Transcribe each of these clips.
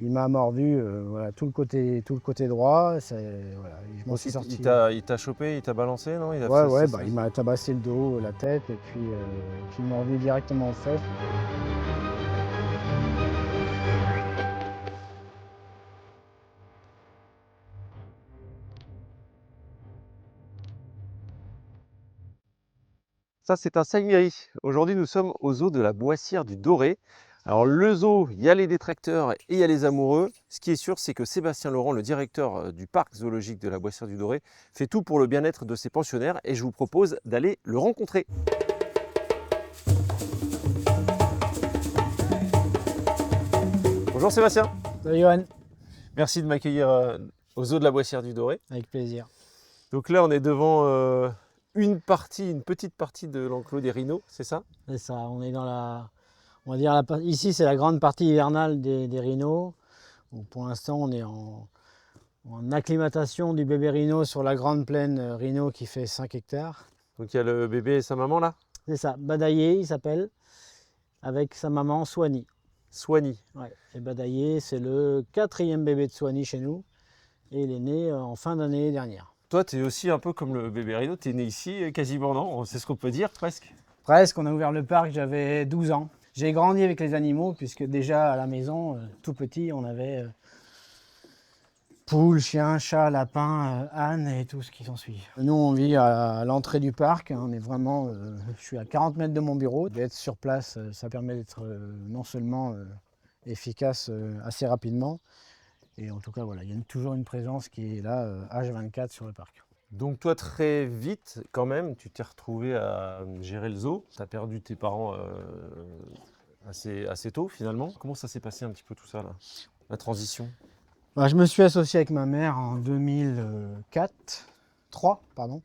Il m'a mordu voilà, tout le côté droit. Voilà, je m'en suis sorti. Il t'a chopé, il t'a balancé, non? Ouais, bah, il m'a tabassé le dos, la tête, et puis mordu directement aux fesses. Ça, c'est un Saguenay. Aujourd'hui, nous sommes au zoo de la Boissière du Doré. Alors, le zoo, il y a les détracteurs et il y a les amoureux. Ce qui est sûr, c'est que Sébastien Laurent, le directeur du parc zoologique de la Boissière du Doré, fait tout pour le bien-être de ses pensionnaires et je vous propose d'aller le rencontrer. Bonjour Sébastien. Salut Johan. Merci de m'accueillir au zoo de la Boissière du Doré. Avec plaisir. Donc là, on est devant une petite partie de l'enclos des rhinos, c'est ça? C'est ça, on est dans on va dire ici c'est la grande partie hivernale des rhinos. Donc, pour l'instant on est en acclimatation du bébé rhino sur la grande plaine rhino qui fait 5 hectares. Donc il y a le bébé et sa maman là? C'est ça, Badaillé il s'appelle, avec sa maman Soigny. Soigny. Ouais. Et Badaillé c'est le 4e bébé de Soigny chez nous et il est né en fin d'année dernière. Toi, tu es aussi un peu comme le bébé rhino, tu es né ici quasiment, non? C'est ce qu'on peut dire presque? Presque, on a ouvert le parc, j'avais 12 ans. J'ai grandi avec les animaux puisque déjà à la maison, tout petit, on avait poules, chiens, chats, lapins, ânes et tout ce qui s'ensuit. Nous, on vit à l'entrée du parc. On est vraiment, je suis à 40 mètres de mon bureau. D'être sur place, ça permet d'être non seulement efficace assez rapidement, et en tout cas, voilà, il y a toujours une présence qui est là, H24 sur le parc. Donc toi, très vite, quand même, tu t'es retrouvé à gérer le zoo. Tu as perdu tes parents assez tôt, finalement. Comment ça s'est passé un petit peu tout ça, là, la transition? Bah, je me suis associé avec ma mère en 2003, pardon.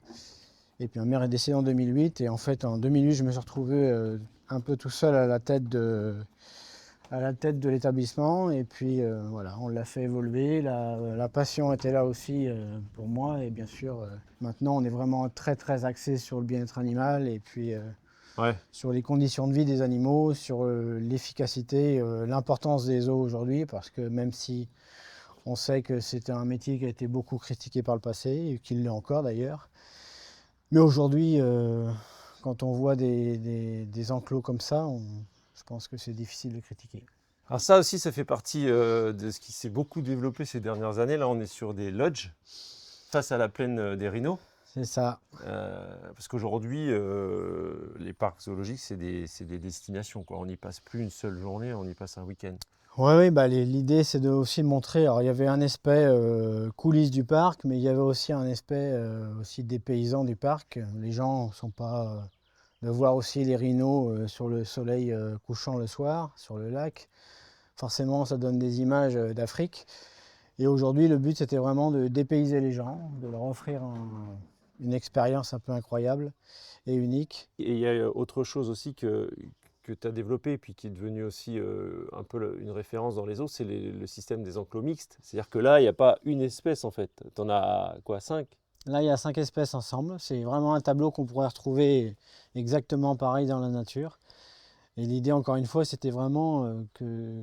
Et puis ma mère est décédée en 2008. Et en fait, en 2008, je me suis retrouvé un peu tout seul à la tête de l'établissement. Et puis voilà, on l'a fait évoluer. La passion était là aussi pour moi. Et bien sûr, maintenant, on est vraiment très très axé sur le bien-être animal. Et puis Ouais. sur les conditions de vie des animaux, sur l'efficacité, l'importance des zoos aujourd'hui. Parce que même si on sait que c'était un métier qui a été beaucoup critiqué par le passé, et qu'il l'est encore d'ailleurs. Mais aujourd'hui, quand on voit des enclos comme ça, je pense que c'est difficile de critiquer. Alors ça aussi, ça fait partie de ce qui s'est beaucoup développé ces dernières années. Là, on est sur des lodges face à la plaine des rhinos. C'est ça. Parce qu'aujourd'hui, les parcs zoologiques, c'est des destinations, quoi. On n'y passe plus une seule journée, on y passe un week-end. Oui, bah, l'idée c'est de aussi montrer. Alors il y avait un aspect coulisses du parc, mais il y avait aussi un aspect aussi des paysans du parc. Les gens ne sont pas de voir aussi les rhinos sur le soleil couchant le soir, sur le lac. Forcément, ça donne des images d'Afrique. Et aujourd'hui, le but c'était vraiment de dépayser les gens, de leur offrir une expérience un peu incroyable et unique. Et il y a autre chose aussi que tu as développé et puis qui est devenu aussi un peu une référence dans les zoos, c'est le système des enclos mixtes. C'est-à-dire que là, il n'y a pas une espèce en fait. Tu en as quoi, 5? Là, il y a 5 espèces ensemble. C'est vraiment un tableau qu'on pourrait retrouver exactement pareil dans la nature. Et l'idée, encore une fois, c'était vraiment que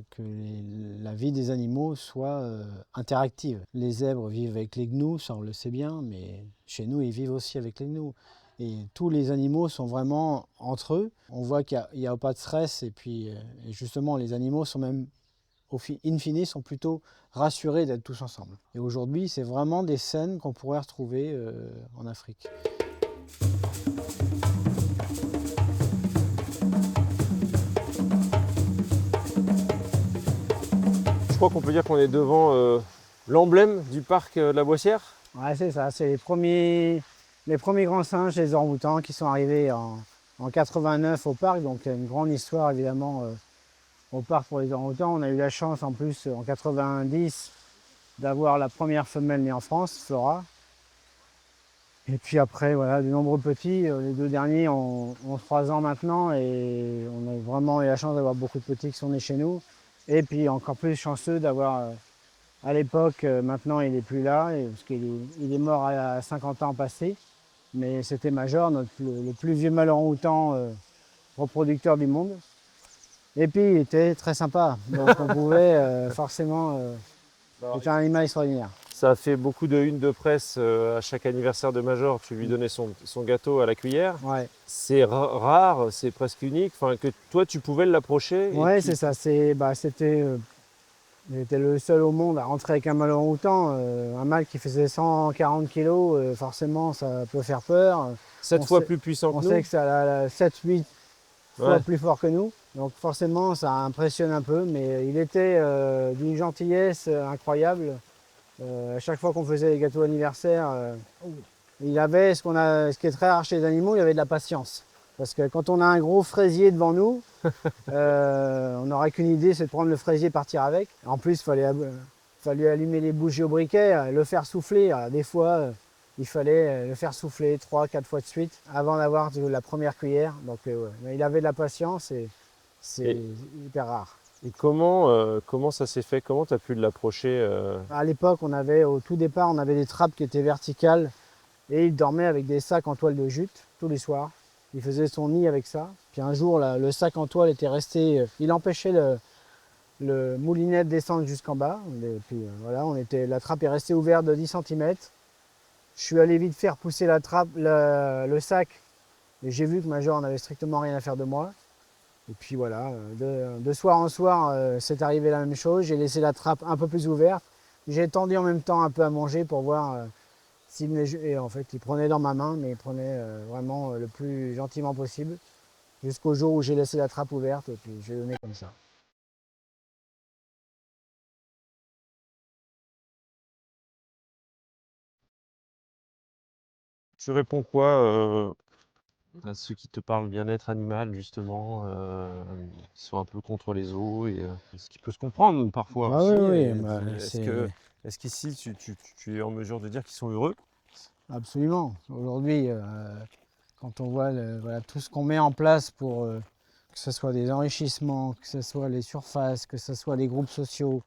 la vie des animaux soit interactive. Les zèbres vivent avec les gnous, ça on le sait bien, mais chez nous, ils vivent aussi avec les gnous. Et tous les animaux sont vraiment entre eux. On voit qu'il n'y a pas de stress, et puis et justement, les animaux sont même, in fine, sont plutôt rassurés d'être tous ensemble. Et aujourd'hui, c'est vraiment des scènes qu'on pourrait retrouver en Afrique. Je crois qu'on peut dire qu'on est devant l'emblème du parc de la Boissière. Ouais, c'est ça, c'est les premiers grands singes, les orang-outans, qui sont arrivés en 89 au parc. Donc il y a une grande histoire évidemment au parc pour les orang-outans. On a eu la chance en plus en 90 d'avoir la première femelle née en France, Flora. Et puis après, voilà, de nombreux petits. Les 2 derniers ont 3 ans maintenant et on a vraiment eu la chance d'avoir beaucoup de petits qui sont nés chez nous. Et puis encore plus chanceux d'avoir, à l'époque, maintenant il n'est plus là, parce qu'il est mort à 50 ans passés. Mais c'était Major, le plus vieux mâle orang-outan reproducteur du monde. Et puis il était très sympa, donc on pouvait forcément, c'était un animal extraordinaire. Ça a fait beaucoup de une de presse à chaque anniversaire de Major. Tu lui donnais son gâteau à la cuillère. Ouais, C'est rare, c'est presque unique. Enfin, que toi, tu pouvais l'approcher. ouais, c'est ça. J'étais le seul au monde à rentrer avec un mâle orang-outan. Un mâle qui faisait 140 kilos, forcément, ça peut faire peur. 7 On fois sait- plus puissant On que sait nous. que ça a 7-8 fois Ouais. plus fort que nous. Donc forcément, ça impressionne un peu. Mais il était d'une gentillesse incroyable. À chaque fois qu'on faisait les gâteaux d'anniversaire, il avait ce qui est très rare chez les animaux, il avait de la patience. Parce que quand on a un gros fraisier devant nous, on n'aura qu'une idée, c'est de prendre le fraisier et partir avec. En plus, fallait allumer les bougies au briquet, le faire souffler. Alors, des fois, il fallait le faire souffler 3-4 fois de suite avant d'avoir la première cuillère. Donc, ouais. Mais il avait de la patience et c'est Et, hyper rare. et comment ça s'est fait? Comment tu as pu l'approcher À l'époque, au tout départ, on avait des trappes qui étaient verticales et il dormait avec des sacs en toile de jute tous les soirs. Il faisait son nid avec ça. Puis un jour, le sac en toile était resté. Il empêchait le moulinet de descendre jusqu'en bas. Et puis voilà, la trappe est restée ouverte de 10 cm. Je suis allé vite faire pousser la trappe, le sac. Et j'ai vu que Major n'avait strictement rien à faire de moi. Et puis voilà, de soir en soir, c'est arrivé la même chose. J'ai laissé la trappe un peu plus ouverte. J'ai tendu en même temps un peu à manger pour voir s'il venait. Et en fait, il prenait dans ma main, mais il prenait vraiment le plus gentiment possible. Jusqu'au jour où j'ai laissé la trappe ouverte et puis j'ai donné comme ça. Tu réponds quoi à ceux qui te parlent bien-être animal, justement, qui sont un peu contre les zoos et ce qui peut se comprendre parfois Ah aussi. oui, oui, Et bah, est-ce qu'ici tu es en mesure de dire qu'ils sont heureux? absolument. Aujourd'hui, quand on voit voilà, tout ce qu'on met en place pour que ce soit des enrichissements, que ce soit les surfaces, que ce soit les groupes sociaux,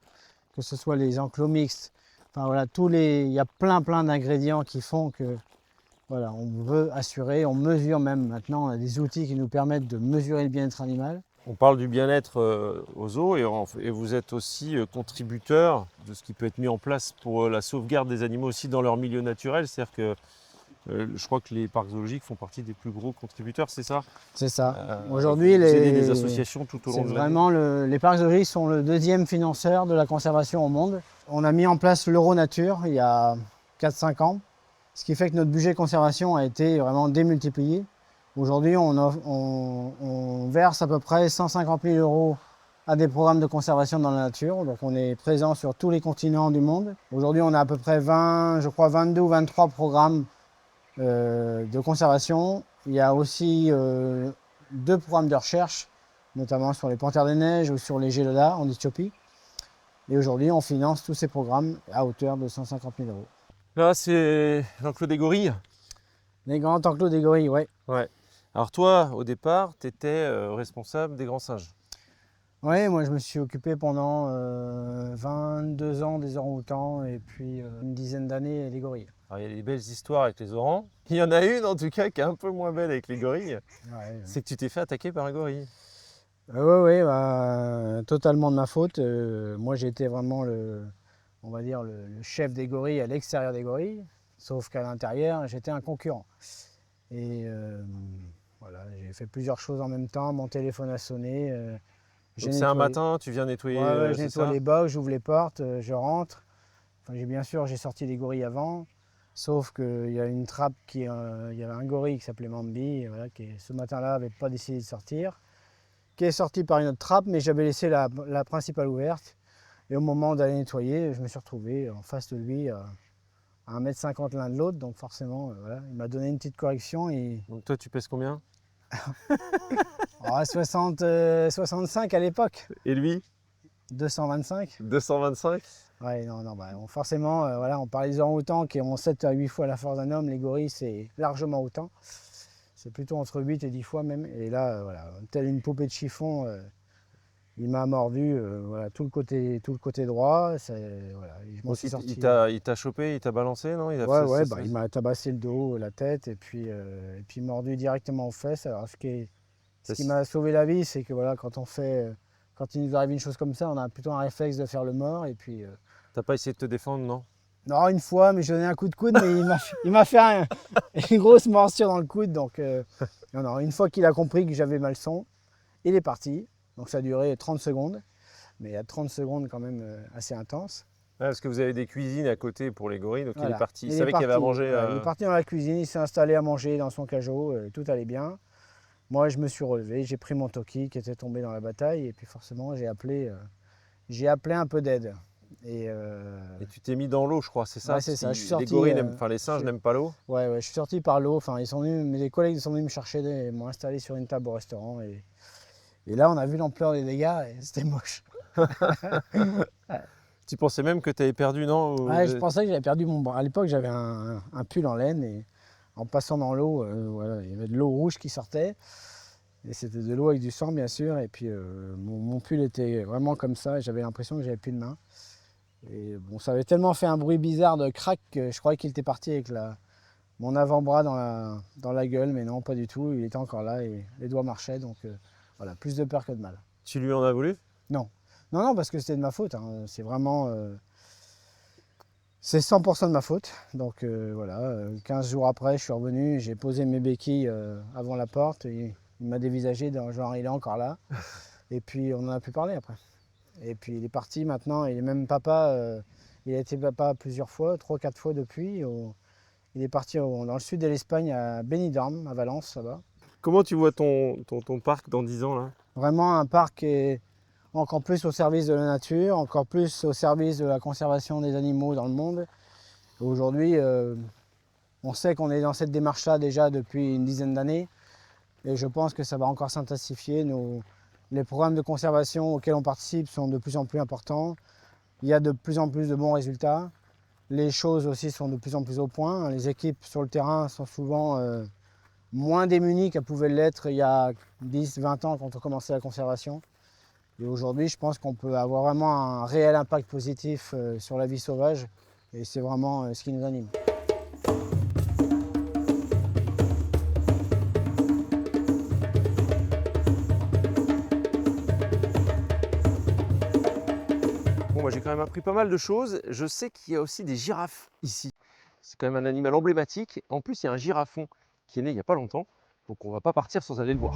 que ce soit les enclos mixtes, enfin voilà, il y a plein d'ingrédients qui font que voilà, on veut assurer, on mesure même maintenant, on a des outils qui nous permettent de mesurer le bien-être animal. On parle du bien-être aux zoos et vous êtes aussi contributeur de ce qui peut être mis en place pour la sauvegarde des animaux aussi dans leur milieu naturel. C'est-à-dire que je crois que les parcs zoologiques font partie des plus gros contributeurs, c'est ça? C'est ça. Aujourd'hui, Vous aidez des associations tout au long c'est de l'année? vraiment les parcs zoologiques sont le deuxième financeur de la conservation au monde. On a mis en place l'Euro-Nature il y a 4-5 ans, ce qui fait que notre budget de conservation a été vraiment démultiplié. Aujourd'hui, on verse à peu près 150 000 euros à des programmes de conservation dans la nature. Donc on est présent sur tous les continents du monde. Aujourd'hui, on a à peu près 22 ou 23 programmes de conservation. Il y a aussi 2 programmes de recherche, notamment sur les panthères des neiges ou sur les gélodas en Éthiopie. Et aujourd'hui, on finance tous ces programmes à hauteur de 150 000 euros. Là, c'est l'enclos des gorilles. Les grands enclos des gorilles, ouais. Ouais. Alors toi, au départ, tu étais responsable des grands singes. Ouais, moi je me suis occupé pendant 22 ans des orang-outans et puis une dizaine d'années des gorilles. Alors, il y a des belles histoires avec les orangs. Il y en a une en tout cas qui est un peu moins belle avec les gorilles. Ouais, C'est que tu t'es fait attaquer par un gorille. ouais, totalement de ma faute. Moi j'étais vraiment on va dire le chef des gorilles à l'extérieur des gorilles, sauf qu'à l'intérieur j'étais un concurrent. Et voilà, j'ai fait plusieurs choses en même temps. Mon téléphone a sonné. J'ai Donc c'est un nettoyé. matin, tu viens nettoyer, Ouais, je c'est nettoie ça? les box, j'ouvre les portes, je rentre. Enfin, bien sûr, j'ai sorti les gorilles avant. Sauf qu'il y a une trappe il y avait un gorille qui s'appelait Mambi, voilà, qui ce matin-là n'avait pas décidé de sortir, qui est sorti par une autre trappe, mais j'avais laissé la principale ouverte. Et au moment d'aller nettoyer, je me suis retrouvé en face de lui à 1,50 m l'un de l'autre, donc forcément, voilà, il m'a donné une petite correction. Et Donc toi, tu pèses combien? 65 à l'époque, Et lui? 225. 225? Ouais, non, forcément, voilà, on parle des orang-outans qui ont 7 à 8 fois la force d'un homme, les gorilles c'est largement autant. C'est plutôt entre 8 et 10 fois même. Et là, voilà, tel une poupée de chiffon, il m'a mordu voilà, tout le côté droit. Voilà, je m'en Donc suis sorti. il t'a chopé, il t'a balancé, non? Ouais, il m'a tabassé le dos, la tête, et puis mordu directement aux fesses. Alors, ce qui est Ce qui m'a sauvé la vie, c'est que voilà, quand il nous arrive une chose comme ça, on a plutôt un réflexe de faire le mort. Et puis, T'as pas essayé de te défendre, non? non, une fois, mais j'ai donné un coup de coude, mais il m'a fait une grosse morsure dans le coude. Donc, non, une fois qu'il a compris que j'avais mal son, il est parti. Donc, ça a duré 30 secondes, mais à 30 secondes quand même assez intense. Ouais, parce que vous avez des cuisines à côté pour les gorilles, donc Voilà. il est parti. Il Il est savait qu'il y avait à parti, manger. voilà, il est parti dans la cuisine, il s'est installé à manger dans son cajot, tout allait bien. Moi, je me suis relevé, j'ai pris mon Toki qui était tombé dans la bataille, et puis forcément, j'ai appelé un peu d'aide. Et tu t'es mis dans l'eau, je crois, c'est ça? Ouais, c'est ça. Je suis sorti. Les gorilles, enfin les singes n'aiment pas l'eau. Ouais, je suis sorti par l'eau. Enfin, mes collègues sont venus me chercher, ils m'ont installé sur une table au restaurant, et là, on a vu l'ampleur des dégâts, et c'était moche. Tu pensais même que tu avais perdu, non? Ouais, je pensais que j'avais perdu mon bras. À l'époque, j'avais un pull en laine, et en passant dans l'eau, voilà, il y avait de l'eau rouge qui sortait. Et c'était de l'eau avec du sang, bien sûr. Et puis, mon pull était vraiment comme ça. Et j'avais l'impression que j'avais plus de main. Et bon, ça avait tellement fait un bruit bizarre de crack que je croyais qu'il était parti avec mon avant-bras dans la gueule. Mais non, pas du tout. Il était encore là et les doigts marchaient. Donc, voilà, plus de peur que de mal. Tu lui en as voulu? Non. Non, parce que c'était de ma faute. Hein. C'est vraiment... c'est 100% de ma faute. Donc, voilà, 15 jours après, je suis revenu. J'ai posé mes béquilles avant la porte. Et il m'a dévisagé, genre il est encore là. Et puis on en a pu parler après. Et puis il est parti maintenant, il est même papa, il a été papa plusieurs fois, 3-4 fois depuis. Il est parti dans le sud de l'Espagne, à Benidorm, à Valence, là-bas. Comment tu vois ton parc dans 10 ans là? Vraiment un parc qui est encore plus au service de la nature, encore plus au service de la conservation des animaux dans le monde. Aujourd'hui, on sait qu'on est dans cette démarche-là déjà depuis une dizaine d'années. Et je pense que ça va encore s'intensifier. Les programmes de conservation auxquels on participe sont de plus en plus importants. Il y a de plus en plus de bons résultats. Les choses aussi sont de plus en plus au point. Les équipes sur le terrain sont souvent moins démunies qu'elles pouvaient l'être il y a 10-20 ans quand on commençait la conservation. Et aujourd'hui, je pense qu'on peut avoir vraiment un réel impact positif sur la vie sauvage. Et c'est vraiment ce qui nous anime. Bon, moi j'ai quand même appris pas mal de choses. Je sais qu'il y a aussi des girafes ici. C'est quand même un animal emblématique. En plus, il y a un girafon qui est né il n'y a pas longtemps. Donc on va pas partir sans aller le voir.